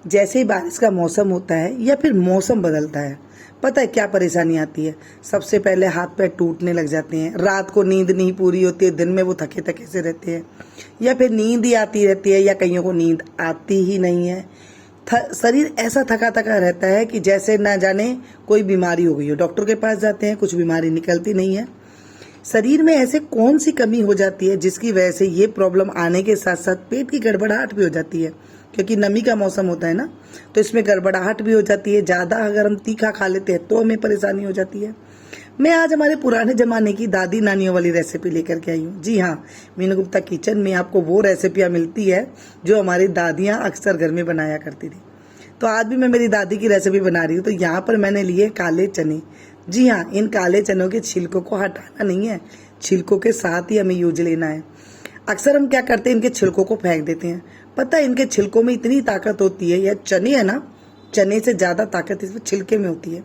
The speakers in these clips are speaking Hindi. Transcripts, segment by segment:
जैसे ही बारिश का मौसम होता है या फिर मौसम बदलता है, पता है क्या परेशानी आती है? सबसे पहले हाथ पैर टूटने लग जाते हैं, रात को नींद नहीं पूरी होती है, दिन में वो थके थके से रहते हैं, या फिर नींद ही आती रहती है, या कईयों को नींद आती ही नहीं है। शरीर ऐसा थका थका रहता है कि जैसे ना जाने कोई बीमारी हो गई हो। डॉक्टर के पास जाते हैं, कुछ बीमारी निकलती नहीं है। शरीर में ऐसे कौन सी कमी हो जाती है जिसकी वजह से ये प्रॉब्लम आने के साथ साथ पेट की गड़बड़ाहट भी हो जाती है? क्योंकि नमी का मौसम होता है ना, तो इसमें गड़बड़ाहट भी हो जाती है। ज़्यादा अगर हम तीखा खा लेते हैं तो हमें परेशानी हो जाती है। मैं आज हमारे पुराने ज़माने की दादी नानियों वाली रेसिपी लेकर के आई हूँ। जी हाँ, मीनू गुप्ता किचन में आपको वो रेसिपियाँ मिलती है जो हमारी दादियाँ अक्सर घर में बनाया करती थी। तो आज भी मैं मेरी दादी की रेसिपी बना रही हूँ। तो यहाँ पर मैंने लिए काले चने। जी हाँ, इन काले चनों के छिलकों को हटाना नहीं है, छिलकों के साथ ही हमें यूज लेना है। अक्सर हम क्या करते हैं, इनके छिलकों को फेंक देते हैं। पता है इनके छिलकों में इतनी ताकत होती है, या चने है ना, चने से ज़्यादा ताकत इसमें छिलके में होती है।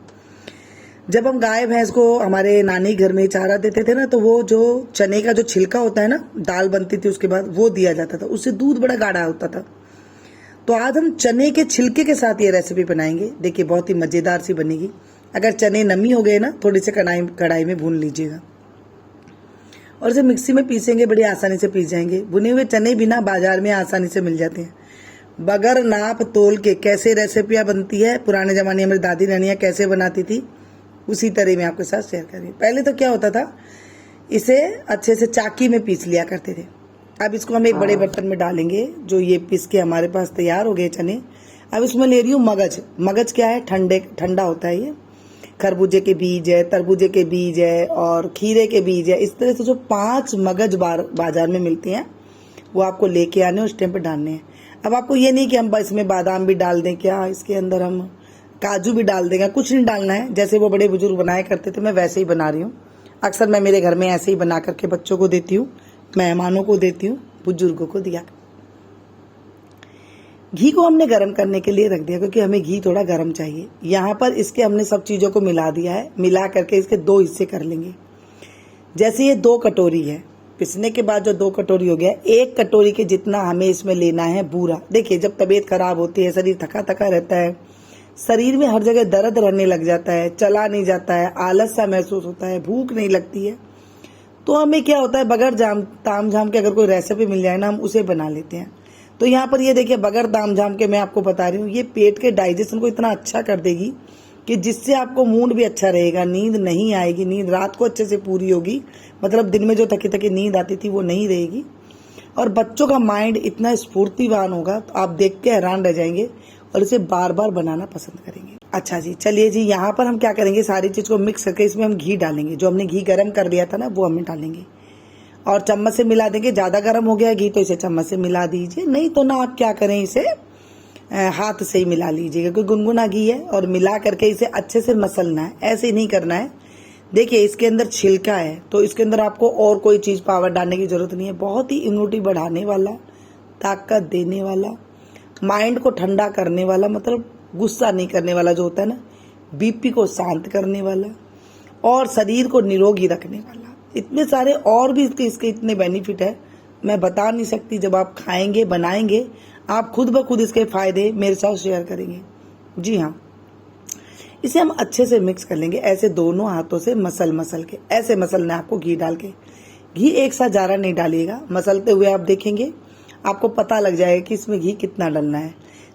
जब हम गाय भैंस को हमारे नानी घर में चारा देते थे ना, तो वो जो चने का जो छिलका होता है ना, दाल बनती थी उसके बाद वो दिया जाता था, उससे दूध बड़ा गाढ़ा होता था। तो आज हम चने के छिलके के साथ ये रेसिपी बनाएंगे। देखिए बहुत ही मज़ेदार सी बनेगी। अगर चने नमी हो गए ना, थोड़ी सी कढ़ाई में भून लीजिएगा और इसे मिक्सी में पीसेंगे, बड़ी आसानी से पीस जाएंगे। भुने हुए चने भी ना बाजार में आसानी से मिल जाते हैं। बगैर नाप तोल के कैसे रेसिपियाँ बनती है, पुराने ज़माने में मेरी दादी नानियाँ कैसे बनाती थी, उसी तरह मैं आपके साथ शेयर कर रही हूँ। पहले तो क्या होता था, इसे अच्छे से चाकी में पीस लिया करते थे। अब इसको हम एक बड़े बर्तन में डालेंगे। जो ये पीस के हमारे पास तैयार हो गए चने, अब इसमें ले रही हूँ मगज। मगज क्या है, ठंडा होता है ये। खरबूजे के बीज है, तरबूजे के बीज है और खीरे के बीज है। इस तरह से जो 5 मगज बाजार में मिलते हैं, वो आपको लेके आने उस टाइम पे डालने हैं। अब आपको ये नहीं कि हम इसमें बादाम भी डाल दें, क्या इसके अंदर हम काजू भी डाल देंगे, कुछ नहीं डालना है। जैसे वो बड़े बुजुर्ग बनाया करते थे, मैं वैसे ही बना रही हूँ। अक्सर मैं मेरे घर में ऐसे ही बना करके बच्चों को देती हूँ, मेहमानों को देती हूँ, बुजुर्गों को दिया। घी को हमने गर्म करने के लिए रख दिया, क्योंकि हमें घी थोड़ा गर्म चाहिए। यहाँ पर इसके हमने सब चीज़ों को मिला दिया है। मिला करके इसके 2 हिस्से कर लेंगे। जैसे ये 2 कटोरी है, पिसने के बाद जो 2 कटोरी हो गया, 1 कटोरी के जितना हमें इसमें लेना है बूरा। देखिए जब तबीयत खराब होती है, शरीर थका थका रहता है, शरीर में हर जगह दर्द रहने लग जाता है, चला नहीं जाता है, आलस सा महसूस होता है, भूख नहीं लगती है, तो हमें क्या होता है, बगैर ताम झाम के अगर कोई रेसिपी मिल जाए ना, हम उसे बना लेते हैं। तो यहाँ पर ये देखिए, बगैर ताम झाम के मैं आपको बता रही हूँ, ये पेट के डाइजेशन को इतना अच्छा कर देगी कि जिससे आपको मूड भी अच्छा रहेगा, नींद नहीं आएगी, नींद रात को अच्छे से पूरी होगी। मतलब दिन में जो थकी थकी नींद आती थी वो नहीं रहेगी। और बच्चों का माइंड इतना स्फूर्तिवान होगा, तो आप देख के हैरान रह जाएंगे और इसे बार बार बनाना पसंद करेंगे। अच्छा जी, चलिए जी, यहाँ पर हम क्या करेंगे, सारी चीज़ को मिक्स करके इसमें हम घी डालेंगे। जो हमने घी गर्म कर लिया था ना, वो हमें डालेंगे और चम्मच से मिला देंगे। ज़्यादा गर्म हो गया घी तो इसे चम्मच से मिला दीजिए, नहीं तो ना आप क्या करें, इसे हाथ से ही मिला लीजिएगा, क्योंकि गुनगुना घी है। और मिला करके इसे अच्छे से मसलना है, ऐसे नहीं करना है। देखिए इसके अंदर छिलका है, तो इसके अंदर आपको और कोई चीज़ पावर डालने की ज़रूरत नहीं है। बहुत ही इम्यूनिटी बढ़ाने वाला, ताकत देने वाला, माइंड को ठंडा करने वाला, मतलब गुस्सा नहीं करने वाला जो होता है ना, बीपी को शांत करने वाला और शरीर को निरोगी रखने वाला। इतने सारे और भी इसके इतने बेनिफिट है, मैं बता नहीं सकती। जब आप खाएंगे, बनाएंगे, आप खुद ब खुद इसके फायदे मेरे साथ शेयर करेंगे। जी हाँ, इसे हम अच्छे से मिक्स कर लेंगे, ऐसे दोनों हाथों से मसल के, ऐसे मसलना है आपको घी डाल के। घी एक साथ ज़्यादा नहीं डालिएगा, मसलते हुए आप देखेंगे, आपको पता लग जाएगा कि इसमें घी कितना डालना है।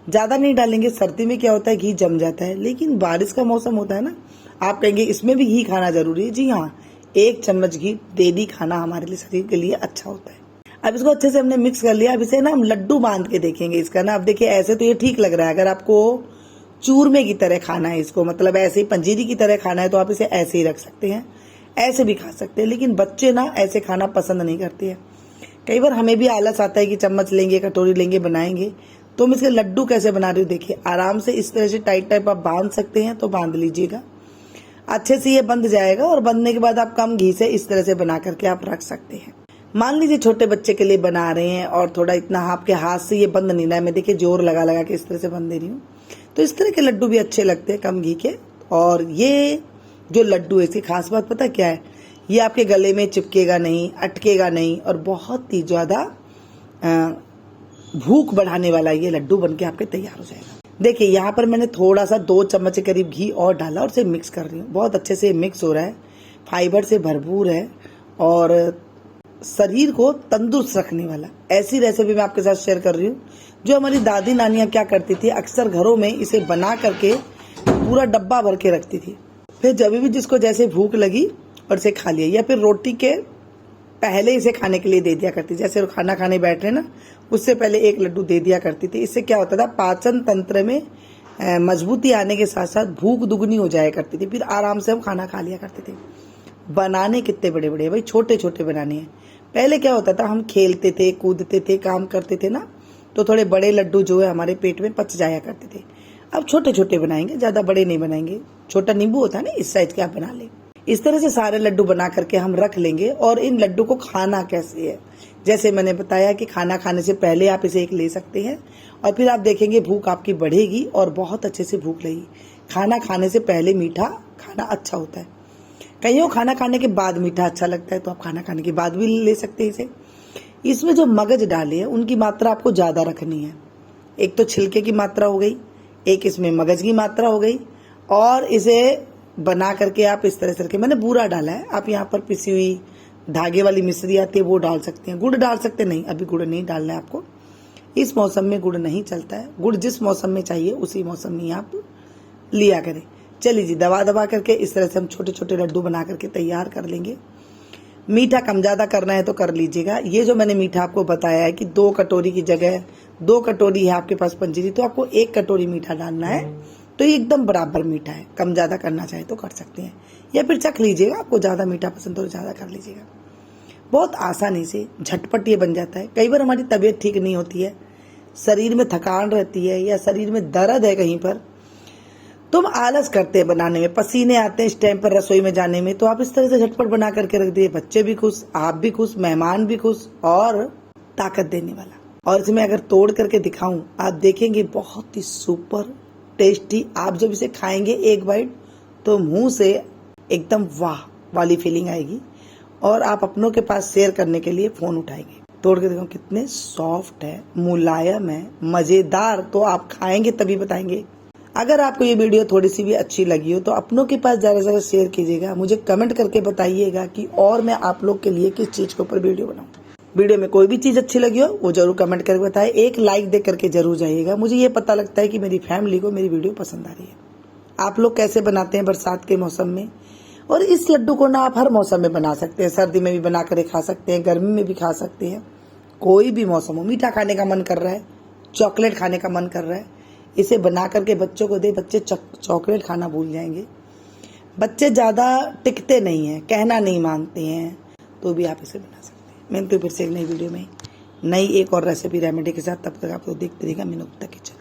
ज़्यादा नहीं डालेंगे, सर्दी में क्या होता है, घी जम जाता है, लेकिन बारिश का मौसम होता है ना, आप कहेंगे इसमें भी घी खाना जरूरी है। जी हाँ, 1 चम्मच घी डेली खाना हमारे लिए, शरीर के लिए अच्छा होता है। अब इसको अच्छे से हमने मिक्स कर लिया। अब इसे ना हम लड्डू बांध के देखेंगे इसका ना। अब देखिए ऐसे तो ये ठीक लग रहा है, अगर आपको चूरमे की तरह खाना है इसको, मतलब ऐसे ही पंजीरी की तरह खाना है, तो आप इसे ऐसे ही रख सकते हैं, ऐसे भी खा सकते हैं। लेकिन बच्चे ना ऐसे खाना पसंद नहीं करते हैं। कई बार हमें भी आलस आता है कि चम्मच लेंगे, कटोरी लेंगे, बनाएंगे। तो मैं इसके लड्डू कैसे बना रही हूँ, देखिए आराम से इस तरह से टाइट आप बांध सकते हैं, तो बांध लीजिएगा, अच्छे से ये बंध जाएगा। और बंधने के बाद आप कम घी से इस तरह से बना करके आप रख सकते हैं। मान लीजिए छोटे बच्चे के लिए बना रहे हैं और थोड़ा इतना आपके हाथ से ये बंद नहीं रहा है, मैं देखिए जोर लगा लगा के इस तरह से बंद दे रही हूँ, तो इस तरह के लड्डू भी अच्छे लगते हैं कम घी के। और ये जो लड्डू है, इसकी खास बात पता क्या है, ये आपके गले में चिपकेगा नहीं, अटकेगा नहीं, और बहुत ही ज़्यादा भूख बढ़ाने वाला ये लड्डू बनके आपके तैयार हो जाएगा। देखिए यहाँ पर मैंने थोड़ा सा 2 चम्मच के करीब घी और डाला और इसे मिक्स कर रही हूँ। बहुत अच्छे से मिक्स हो रहा है, फाइबर से भरपूर है और शरीर को तंदुरुस्त रखने वाला ऐसी रेसिपी मैं आपके साथ शेयर कर रही हूँ जो हमारी दादी नानियाँ क्या करती थी, अक्सर घरों में इसे बना करके पूरा डब्बा भर के रखती थी। फिर जब भी जिसको जैसे भूख लगी और इसे खा लिया, या फिर रोटी के पहले इसे खाने के लिए दे दिया करती। जैसे खाना खाने बैठ रहे ना, उससे पहले एक लड्डू दे दिया करती थी। इससे क्या होता था, पाचन तंत्र में मजबूती आने के साथ साथ भूख दुगनी हो जाया करती थी। फिर आराम से हम खाना खा लिया करते थे। बनाने कितने बड़े बड़े भाई, छोटे छोटे बनाने हैं। पहले क्या होता था, हम खेलते थे, कूदते थे, काम करते थे ना, तो थोड़े बड़े लड्डू जो है हमारे पेट में पच जाया करते थे। अब छोटे छोटे बनाएंगे, ज्यादा बड़े नहीं बनाएंगे। छोटा नींबू होता है ना, इस साइज के आप बना लें। इस तरह से सारे लड्डू बना करके हम रख लेंगे। और इन लड्डू को खाना कैसे है, जैसे मैंने बताया कि खाना खाने से पहले आप इसे एक ले सकते हैं और फिर आप देखेंगे भूख आपकी बढ़ेगी और बहुत अच्छे से भूख लगेगी। खाना खाने से पहले मीठा खाना अच्छा होता है। कईयों खाना खाने के बाद मीठा अच्छा लगता है, तो आप खाना खाने के बाद भी ले सकते हैं इसे। इसमें जो मगज डाले हैं उनकी मात्रा आपको ज़्यादा रखनी है। एक तो छिलके की मात्रा हो गई, एक इसमें मगज की मात्रा हो गई। और इसे बना करके आप इस तरह से, मैंने बूरा डाला है, आप यहाँ पर पिसी हुई धागे वाली मिश्री आती है वो डाल सकते हैं, गुड़ डाल सकते नहीं, अभी गुड़ नहीं डालना है आपको। इस मौसम में गुड़ नहीं चलता है, गुड़ जिस मौसम में चाहिए उसी मौसम में आप लिया करें। चलिए जी, दबा दबा करके इस तरह से हम छोटे छोटे लड्डू बना करके तैयार कर लेंगे। मीठा कम ज़्यादा करना है तो कर लीजिएगा। ये जो मैंने मीठा आपको बताया है कि 2 कटोरी की जगह 2 कटोरी है आपके पास पंजीरी, तो आपको 1 कटोरी मीठा डालना है। तो ये एकदम बराबर मीठा है, कम ज़्यादा करना चाहे तो कर सकते हैं, या फिर चख लीजिएगा, आपको ज़्यादा मीठा पसंद हो तो ज़्यादा कर लीजिएगा। बहुत आसानी से झटपट ये बन जाता है। कई बार हमारी तबीयत ठीक नहीं होती है, शरीर में थकान रहती है या शरीर में दर्द है कहीं पर, तो हम आलस करते हैं बनाने में, पसीने आते हैं इस टाइम पर रसोई में जाने में, तो आप इस तरह से झटपट बना करके रख दिए, बच्चे भी खुश, आप भी खुश, मेहमान भी खुश और ताकत देने वाला। और इसमें अगर तोड़ करके दिखाऊं, आप देखेंगे बहुत ही सुपर टेस्टी। आप जब इसे खाएंगे एक बाइट तो मुंह से एकदम वाह वाली फीलिंग आएगी और आप अपनों के पास शेयर करने के लिए फोन उठाएंगे। तोड़ के देखो कितने सॉफ्ट है, मुलायम है, मजेदार। तो आप खाएंगे तभी बताएंगे। अगर आपको ये वीडियो थोड़ी सी भी अच्छी लगी हो तो अपनों के पास ज़्यादा से ज़्यादा शेयर कीजिएगा। मुझे कमेंट करके बताइएगा कि और मैं आप लोग के लिए किस चीज़ के ऊपर वीडियो बनाऊं। वीडियो में कोई भी चीज़ अच्छी लगी हो वो जरूर कमेंट करके बताएं। एक लाइक दे करके जरूर जाइएगा, मुझे ये पता लगता है कि मेरी फैमिली को मेरी वीडियो पसंद आ रही है। आप लोग कैसे बनाते हैं बरसात के मौसम में। और इस लड्डू को ना आप हर मौसम में बना सकते हैं, सर्दी में भी बना कर खा सकते हैं, गर्मी में भी खा सकते हैं, कोई भी मौसम हो। मीठा खाने का मन कर रहा है, चॉकलेट खाने का मन कर रहा है, इसे बना करके बच्चों को दे, बच्चे चॉकलेट खाना भूल जाएंगे। बच्चे ज़्यादा टिकते नहीं हैं, कहना नहीं मानते हैं, तो भी आप इसे बना सकते हैं। मैं तो फिर से एक नई वीडियो में नई एक और रेसिपी रेमेडी के साथ, तब तक आप लोग देखते रहिएगा मीनू गुप्ता किचन।